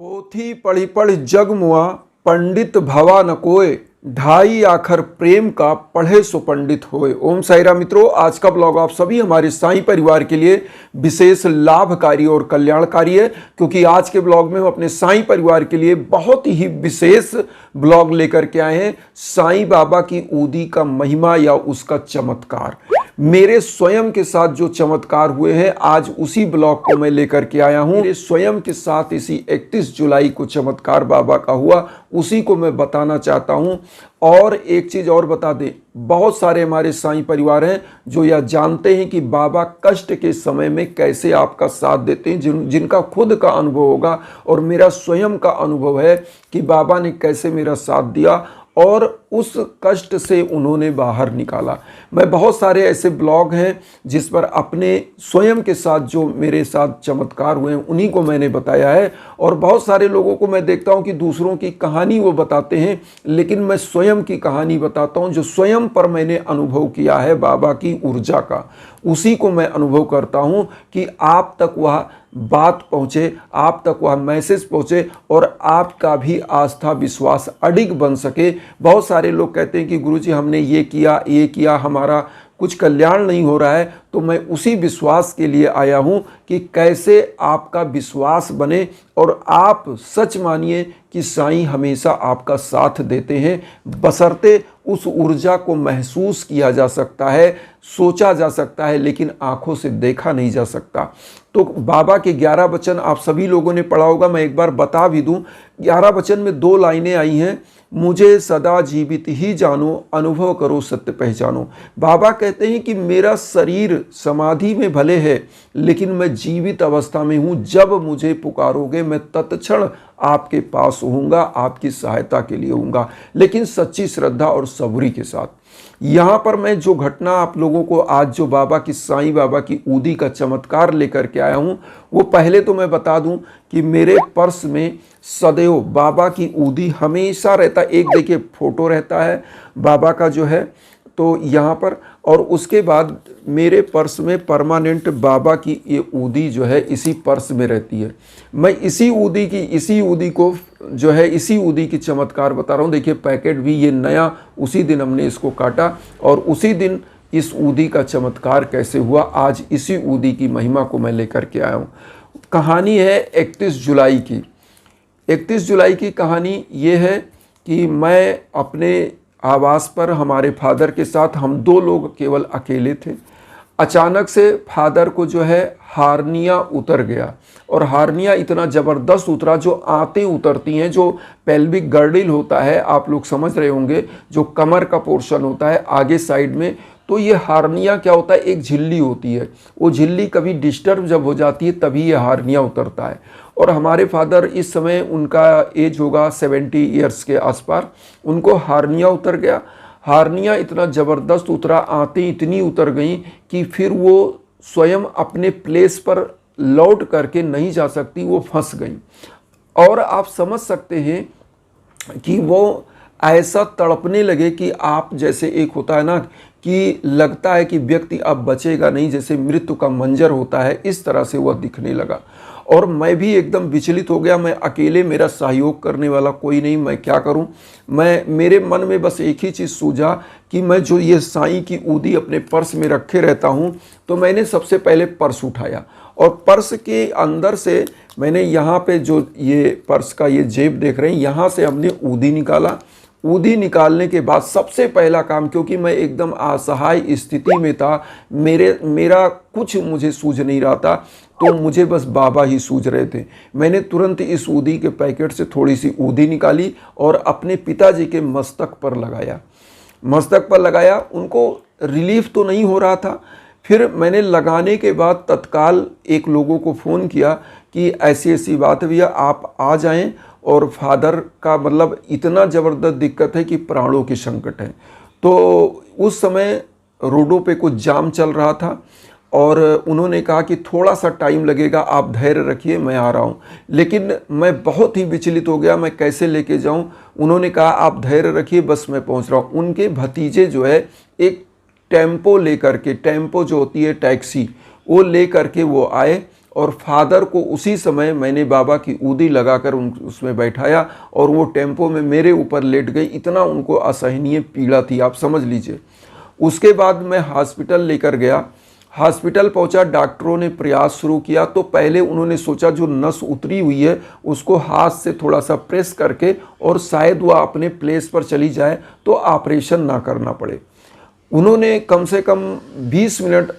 पोथी पढ़ी पढ़ जग मुआ, पंडित भवा न कोय, ढाई आखर प्रेम का पढ़े सो पंडित होए। ओम साई राम मित्रों, आज का ब्लॉग आप सभी हमारे साईं परिवार के लिए विशेष लाभकारी और कल्याणकारी है, क्योंकि आज के ब्लॉग में हम अपने साईं परिवार के लिए बहुत ही विशेष ब्लॉग लेकर के आए हैं। साईं बाबा की ऊदी का महिमा या उसका चमत्कार, मेरे स्वयं के साथ जो चमत्कार हुए हैं, आज उसी ब्लॉग को मैं लेकर के आया हूं। मेरे स्वयं के साथ इसी 31 जुलाई को चमत्कार बाबा का हुआ, उसी को मैं बताना चाहता हूं। और एक चीज और बता दें, बहुत सारे हमारे साईं परिवार हैं जो यह जानते हैं कि बाबा कष्ट के समय में कैसे आपका साथ देते हैं, जिनका खुद का अनुभव होगा और मेरा स्वयं का अनुभव है कि बाबा ने कैसे मेरा साथ दिया और उस कष्ट से उन्होंने बाहर निकाला। मैं बहुत सारे ऐसे ब्लॉग हैं जिस पर अपने स्वयं के साथ जो मेरे साथ चमत्कार हुए हैं उन्हीं को मैंने बताया है। और बहुत सारे लोगों को मैं देखता हूं कि दूसरों की कहानी वो बताते हैं, लेकिन मैं स्वयं की कहानी बताता हूं जो स्वयं पर मैंने अनुभव किया है बाबा की ऊर्जा का, उसी को मैं अनुभव करता हूं कि आप तक वह बात पहुँचे, आप तक वह मैसेज पहुँचे और आपका भी आस्था विश्वास अडिग बन सके। बहुत सारे लोग कहते हैं कि गुरुजी हमने ये किया, हमारा कुछ कल्याण नहीं हो रहा है, तो मैं उसी विश्वास के लिए आया हूं कि कैसे आपका विश्वास बने और आप सच मानिए कि साईं हमेशा आपका साथ देते हैं, बशर्ते उस ऊर्जा को महसूस किया जा सकता है, सोचा जा सकता है, लेकिन आंखों से देखा नहीं जा सकता। तो बाबा के 11 वचन आप सभी लोगों ने पढ़ा होगा, मैं एक बार बता भी दूं। 11 वचन में 2 लाइनें आई हैं, मुझे सदा जीवित ही जानो, अनुभव करो सत्य पहचानो। बाबा कहते हैं कि मेरा शरीर समाधि में भले है, लेकिन मैं जीवित अवस्था में हूँ। जब मुझे पुकारोगे मैं तत्क्षण आपके पास होऊंगा, आपकी सहायता के लिए होऊंगा, लेकिन सच्ची श्रद्धा और सबूरी के साथ। यहाँ पर मैं जो घटना आप लोगों को आज जो बाबा की साईं बाबा की ऊदी का चमत्कार लेकर के आया हूँ, वो पहले तो मैं बता दूं कि मेरे पर्स में सदैव बाबा की ऊदी हमेशा रहता है। एक देखिए फोटो रहता है बाबा का जो है तो यहाँ पर, और उसके बाद मेरे पर्स में परमानेंट बाबा की ये ऊदी जो है इसी पर्स में रहती है। मैं इसी ऊदी को जो है इसी ऊदी की चमत्कार बता रहा हूँ। देखिए पैकेट भी ये नया, उसी दिन हमने इसको काटा और उसी दिन इस ऊदी का चमत्कार कैसे हुआ, आज इसी ऊदी की महिमा को मैं लेकर के आया हूँ। कहानी है 31 जुलाई की। 31 जुलाई की कहानी ये है कि मैं अपने आवास पर हमारे फादर के साथ, हम 2 लोग केवल अकेले थे। अचानक से फादर को जो है हार्निया उतर गया, और हार्निया इतना ज़बरदस्त उतरा, जो आंतें उतरती हैं, जो पेल्विक गर्डिल होता है, आप लोग समझ रहे होंगे, जो कमर का पोर्शन होता है आगे साइड में। तो ये हार्निया क्या होता है, एक झिल्ली होती है, वो झिल्ली कभी डिस्टर्ब जब हो जाती है तभी ये हार्निया उतरता है। और हमारे फादर इस समय, उनका एज होगा 70 ईयर्स के आसपास, उनको हार्निया उतर गया। हार्निया इतना ज़बरदस्त उतरा, आंतें इतनी उतर गई कि फिर वो स्वयं अपने प्लेस पर लौट करके नहीं जा सकती, वो फंस गई। और आप समझ सकते हैं कि वो ऐसा तड़पने लगे कि आप जैसे, एक होता है ना कि लगता है कि व्यक्ति अब बचेगा नहीं, जैसे मृत्यु का मंजर होता है, इस तरह से वह दिखने लगा। और मैं भी एकदम विचलित हो गया। मैं अकेले, मेरा सहयोग करने वाला कोई नहीं, मैं क्या करूं। मेरे मन में बस एक ही चीज़ सूझा कि मैं जो ये साईं की ऊदी अपने पर्स में रखे रहता हूं, तो मैंने सबसे पहले पर्स उठाया और पर्स के अंदर से मैंने यहाँ पे जो ये पर्स का ये जेब देख रहे हैं, यहाँ से हमने ऊदी निकाला। ऊदी निकालने के बाद सबसे पहला काम, क्योंकि मैं एकदम असहाय स्थिति में था, मेरा कुछ मुझे सूझ नहीं रहा था, तो मुझे बस बाबा ही सूझ रहे थे। मैंने तुरंत इस ऊदी के पैकेट से थोड़ी सी ऊदी निकाली और अपने पिताजी के मस्तक पर लगाया। मस्तक पर लगाया, उनको रिलीफ तो नहीं हो रहा था। फिर मैंने लगाने के बाद तत्काल एक लोगों को फ़ोन किया कि ऐसी ऐसी बात है भैया, आप आ जाएं, और फादर का मतलब इतना ज़बरदस्त दिक्कत है कि प्राणों की संकट है। तो उस समय रोडों पे कुछ जाम चल रहा था और उन्होंने कहा कि थोड़ा सा टाइम लगेगा, आप धैर्य रखिए, मैं आ रहा हूँ। लेकिन मैं बहुत ही विचलित हो गया, मैं कैसे लेके जाऊँ। उन्होंने कहा आप धैर्य रखिए, बस मैं पहुँच रहा हूँ। उनके भतीजे जो है एक टेम्पो लेकर के, टेम्पो जो होती है टैक्सी, वो ले करके वो आए और फादर को उसी समय मैंने बाबा की ऊदी लगाकर उसमें बैठाया और वो टेम्पो में मेरे ऊपर लेट गई। इतना उनको असहनीय पीड़ा थी, आप समझ लीजिए। उसके बाद मैं हॉस्पिटल लेकर गया। हॉस्पिटल पहुंचा, डॉक्टरों ने प्रयास शुरू किया। तो पहले उन्होंने सोचा जो नस उतरी हुई है उसको हाथ से थोड़ा सा प्रेस करके और शायद वह अपने प्लेस पर चली जाए तो ऑपरेशन ना करना पड़े। उन्होंने कम से कम 20 मिनट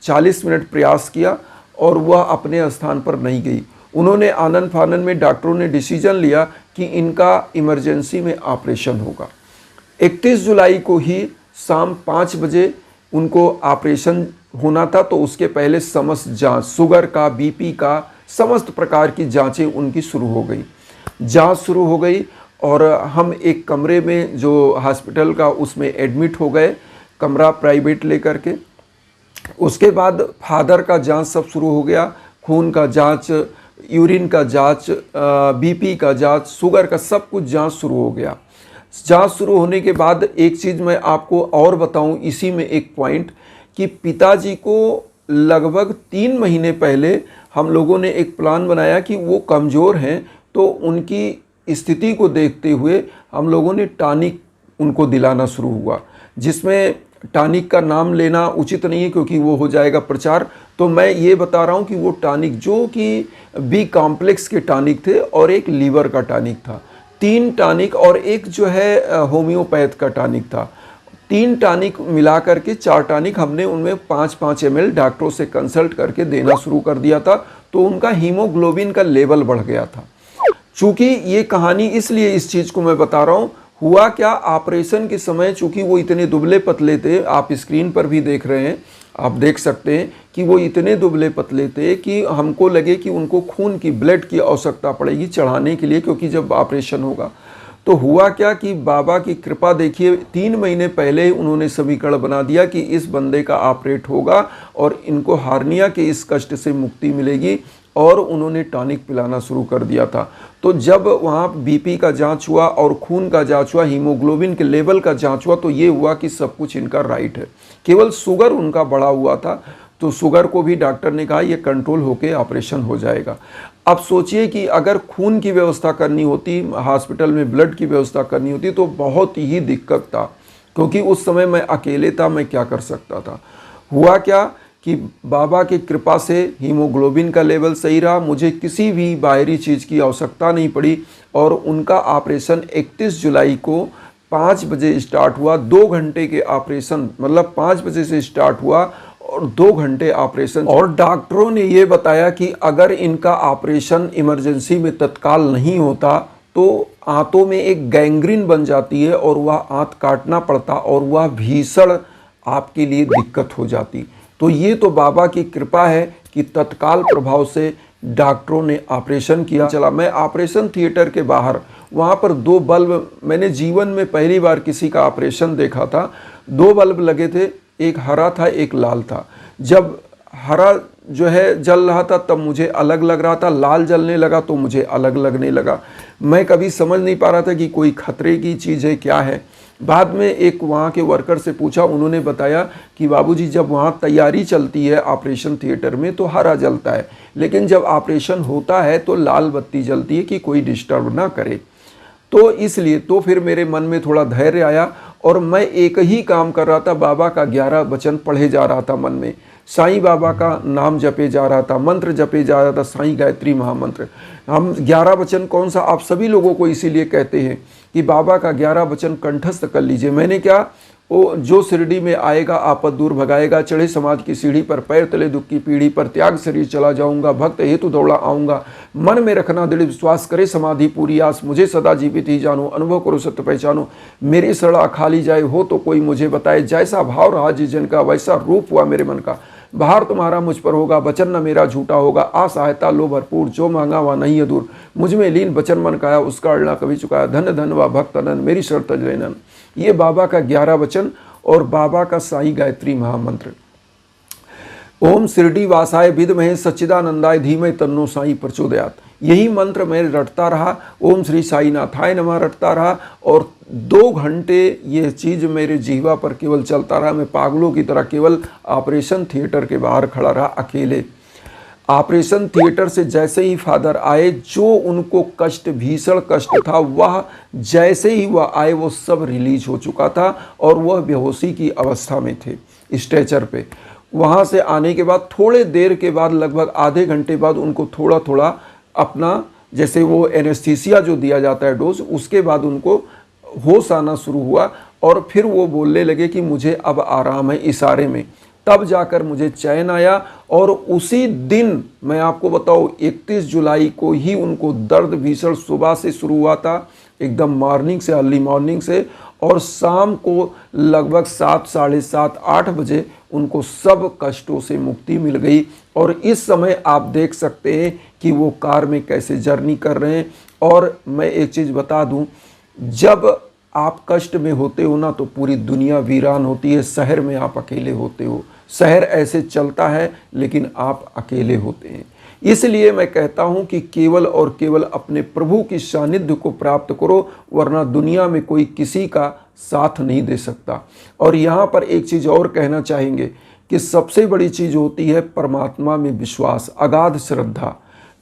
40 मिनट प्रयास किया और वह अपने स्थान पर नहीं गई। उन्होंने आनन फानन में डॉक्टरों ने डिसीजन लिया कि इनका इमरजेंसी में ऑपरेशन होगा। 31 जुलाई को ही शाम 5 बजे उनको ऑपरेशन होना था। तो उसके पहले समस्त जांच, शुगर का, बीपी का, समस्त प्रकार की जांचें उनकी शुरू हो गई। जांच शुरू हो गई और हम एक कमरे में जो हॉस्पिटल का उसमें एडमिट हो गए, कमरा प्राइवेट लेकर के। उसके बाद फादर का जांच सब शुरू हो गया, खून का जांच, यूरिन का जांच, बीपी का जांच, शुगर का, सब कुछ जांच शुरू हो गया। जांच शुरू होने के बाद एक चीज़ मैं आपको और बताऊं इसी में एक पॉइंट, कि पिताजी को लगभग 3 महीने पहले हम लोगों ने एक प्लान बनाया कि वो कमज़ोर हैं, तो उनकी स्थिति को देखते हुए हम लोगों ने टॉनिक उनको दिलाना शुरू हुआ, जिसमें टॉनिक का नाम लेना उचित नहीं है क्योंकि वो हो जाएगा प्रचार। तो मैं ये बता रहा हूँ कि वो टॉनिक जो कि बी कॉम्प्लेक्स के टॉनिक थे और एक लीवर का टॉनिक था, 3 टॉनिक और एक जो है होम्योपैथ का टॉनिक था। 3 टॉनिक मिला करके 4 टॉनिक हमने उनमें 5-5 ml डॉक्टरों से कंसल्ट करके देना शुरू कर दिया था। तो उनका हीमोग्लोबिन का लेवल बढ़ गया था। चूँकि ये कहानी इसलिए इस चीज़ को मैं बता रहा हूँ, हुआ क्या, ऑपरेशन के समय चूँकि वो इतने दुबले पतले थे, आप स्क्रीन पर भी देख रहे हैं, आप देख सकते हैं कि वो इतने दुबले पतले थे कि हमको लगे कि उनको खून की, ब्लड की आवश्यकता पड़ेगी चढ़ाने के लिए, क्योंकि जब ऑपरेशन होगा। तो हुआ क्या कि बाबा की कृपा देखिए, 3 महीने पहले ही उन्होंने समीकरण बना दिया कि इस बंदे का ऑपरेट होगा और इनको हार्निया के इस कष्ट से मुक्ति मिलेगी, और उन्होंने टॉनिक पिलाना शुरू कर दिया था। तो जब वहाँ बीपी का जांच हुआ और खून का जांच हुआ, हीमोग्लोबिन के लेवल का जांच हुआ, तो ये हुआ कि सब कुछ इनका राइट है। केवल शुगर उनका बढ़ा हुआ था, तो शुगर को भी डॉक्टर ने कहा ये कंट्रोल होके ऑपरेशन हो जाएगा। अब सोचिए कि अगर खून की व्यवस्था करनी होती, हॉस्पिटल में ब्लड की व्यवस्था करनी होती, तो बहुत ही दिक्कत था, क्योंकि उस समय मैं अकेले था, मैं क्या कर सकता था। हुआ क्या कि बाबा की कृपा से हीमोग्लोबिन का लेवल सही रहा, मुझे किसी भी बाहरी चीज़ की आवश्यकता नहीं पड़ी, और उनका ऑपरेशन 31 जुलाई को 5 बजे स्टार्ट हुआ। 2 घंटे के ऑपरेशन, मतलब 5 बजे से स्टार्ट हुआ और 2 घंटे ऑपरेशन। और डॉक्टरों ने ये बताया कि अगर इनका ऑपरेशन इमरजेंसी में तत्काल नहीं होता तो आंतों में एक गैंग्रीन बन जाती है और वह आंत काटना पड़ता और वह भीषण आपके लिए दिक्कत हो जाती। तो ये तो बाबा की कृपा है कि तत्काल प्रभाव से डॉक्टरों ने ऑपरेशन किया। चला मैं ऑपरेशन थिएटर के बाहर, वहाँ पर 2 बल्ब, मैंने जीवन में पहली बार किसी का ऑपरेशन देखा था। 2 बल्ब लगे थे, एक हरा था एक लाल था। जब हरा जो है जल रहा था तब मुझे अलग लग रहा था, लाल जलने लगा तो मुझे अलग लगने लगा। मैं कभी समझ नहीं पा रहा था कि कोई खतरे की चीज़ है, क्या है। बाद में एक वहाँ के वर्कर से पूछा, उन्होंने बताया कि बाबूजी जब वहाँ तैयारी चलती है ऑपरेशन थिएटर में तो हरा जलता है, लेकिन जब ऑपरेशन होता है तो लाल बत्ती जलती है कि कोई डिस्टर्ब ना करे। तो इसलिए तो फिर मेरे मन में थोड़ा धैर्य आया और मैं एक ही काम कर रहा था, बाबा का 11 वचन पढ़े जा रहा था मन में, साईं बाबा का नाम जपे जा रहा था, मंत्र जपे जा रहा था, साईं गायत्री महामंत्र। हम 11 वचन कौन सा, आप सभी लोगों को इसीलिए कहते हैं कि बाबा का 11 वचन कंठस्थ कर लीजिए। मैंने क्या, वो जो शिरडी में आएगा आपद दूर भगाएगा, चढ़े समाज की सीढ़ी पर, पैर तले दुख की पीढ़ी पर, त्याग शरीर चला जाऊंगा, भक्त हेतु दौड़ा आऊंगा, मन में रखना दृढ़ विश्वास, करे समाधि पूरी आस, मुझे सदा जीवित ही जानो, अनुभव करो सत्य पहचानो, मेरी सड़ा खाली जाए हो तो कोई मुझे बताए, जैसा भाव रहा जिस जन का वैसा रूप हुआ मेरे मन का, भार तुम्हारा मुझ पर होगा, वचन न मेरा झूठा होगा, आ सहायता लो भरपूर, जो मांगा वह नहीं है दूर, मुझ में लीन वचन मन काया, उसका अड़ना कभी चुकाया, धन धन व भक्त अनन, मेरी शर्त जैनन। ये बाबा का 11 वचन और बाबा का साईं गायत्री महामंत्र। ओम शिरडी वासाय विद्महे सच्चिदानंदाय धीमहि तन्नो साईं प्रचोदयात्। यही मंत्र मैं रटता रहा, ओम श्री साईनाथाय नमः रटता रहा, और 2 घंटे ये चीज़ मेरे जीवा पर केवल चलता रहा। मैं पागलों की तरह केवल ऑपरेशन थिएटर के बाहर खड़ा रहा अकेले। ऑपरेशन थिएटर से जैसे ही फादर आए, जो उनको कष्ट, भीषण कष्ट था, वह जैसे ही वह आए वो सब रिलीज हो चुका था और वह बेहोशी की अवस्था में थे स्ट्रेचर पे। वहाँ से आने के बाद थोड़े देर के बाद, लगभग आधे घंटे बाद, उनको थोड़ा थोड़ा अपना, जैसे वो एनेस्थीसिया जो दिया जाता है डोज, उसके बाद उनको होश आना शुरू हुआ और फिर वो बोलने लगे कि मुझे अब आराम है, इशारे में। तब जाकर मुझे चैन आया और उसी दिन, मैं आपको बताऊं, 31 जुलाई को ही उनको दर्द भीषण सुबह से शुरू हुआ था, एकदम मॉर्निंग से, अर्ली मॉर्निंग से, और शाम को लगभग 7, साढ़े 7, 8 बजे उनको सब कष्टों से मुक्ति मिल गई। और इस समय आप देख सकते हैं कि वो कार में कैसे जर्नी कर रहे हैं। और मैं एक चीज़ बता दूं, जब आप कष्ट में होते हो ना तो पूरी दुनिया वीरान होती है, शहर में आप अकेले होते हो, शहर ऐसे चलता है लेकिन आप अकेले होते हैं। इसलिए मैं कहता हूं कि केवल और केवल अपने प्रभु की सानिध्य को प्राप्त करो, वरना दुनिया में कोई किसी का साथ नहीं दे सकता। और यहाँ पर एक चीज़ और कहना चाहेंगे कि सबसे बड़ी चीज़ होती है परमात्मा में विश्वास, अगाध श्रद्धा।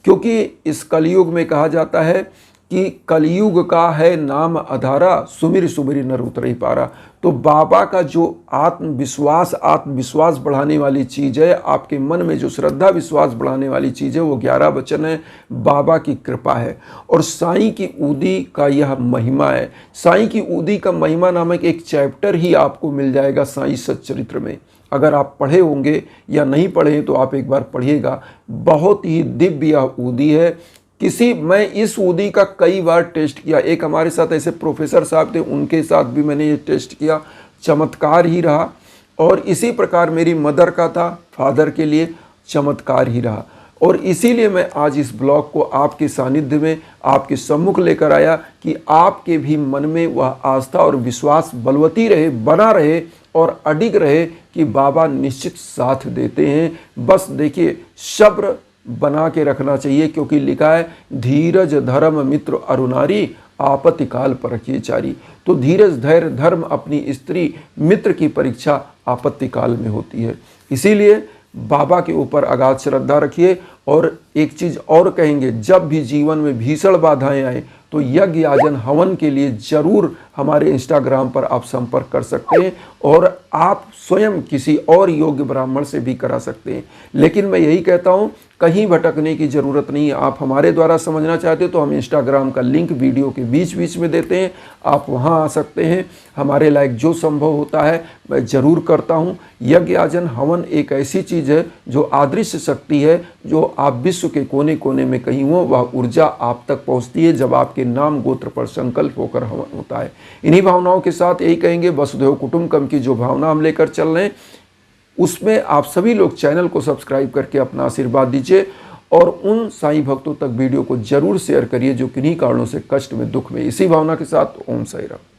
क्योंकि इस कलयुग में कहा जाता है कि कलयुग का है नाम अधारा, सुमिर सुमिर नर उतरई पारा। तो बाबा का जो आत्मविश्वास बढ़ाने वाली चीज़ है, आपके मन में जो श्रद्धा विश्वास बढ़ाने वाली चीज़ है, वो 11 वचन है, बाबा की कृपा है। और साईं की ऊदी का यह महिमा है। साईं की ऊदी का महिमा नामक एक चैप्टर ही आपको मिल जाएगा साईं सच्चरित्र में। अगर आप पढ़े होंगे या नहीं पढ़े तो आप एक बार पढ़िएगा, बहुत ही दिव्य ऊदी है। मैं इस ऊदी का कई बार टेस्ट किया। एक हमारे साथ ऐसे प्रोफेसर साहब थे, उनके साथ भी मैंने ये टेस्ट किया, चमत्कार ही रहा। और इसी प्रकार मेरी मदर का था, फादर के लिए चमत्कार ही रहा। और इसीलिए मैं आज इस ब्लॉग को आपके सानिध्य में, आपके सम्मुख लेकर आया कि आपके भी मन में वह आस्था और विश्वास बलवती रहे, बना रहे और अडिग रहे कि बाबा निश्चित साथ देते हैं। बस देखिए, सब्र बना के रखना चाहिए, क्योंकि लिखा है धीरज धर्म मित्र अरुनारी, आपत्ति काल परखिए चारी। तो धीरज, धैर्य, धर्म अपनी स्त्री मित्र की परीक्षा आपत्ति काल में होती है। इसीलिए बाबा के ऊपर अगाध श्रद्धा रखिए। और एक चीज़ और कहेंगे, जब भी जीवन में भीषण बाधाएं आए तो यज्ञ याजन हवन के लिए ज़रूर हमारे इंस्टाग्राम पर आप संपर्क कर सकते हैं और आप स्वयं किसी और योग्य ब्राह्मण से भी करा सकते हैं। लेकिन मैं यही कहता हूँ, कहीं भटकने की ज़रूरत नहीं है। आप हमारे द्वारा समझना चाहते हो तो हम इंस्टाग्राम का लिंक वीडियो के बीच बीच में देते हैं, आप वहाँ आ सकते हैं। हमारे लायक जो संभव होता है मैं ज़रूर करता हूँ। यज्ञ याजन हवन एक ऐसी चीज़ है जो अदृश्य शक्ति है, जो आप विश्व के कोने कोने में कहीं हो, वह ऊर्जा आप तक पहुँचती है जब आपके नाम गोत्र पर संकल्प होकर हवन होता है। इन्हीं भावनाओं के साथ यही कहेंगे, वसुधैव कुटुंबकम की जो भावना हम लेकर चल रहे हैं, उसमें आप सभी लोग चैनल को सब्सक्राइब करके अपना आशीर्वाद दीजिए और उन साईं भक्तों तक वीडियो को जरूर शेयर करिए जो किन्हीं कारणों से कष्ट में, दुख में। इसी भावना के साथ ओम साईं राम।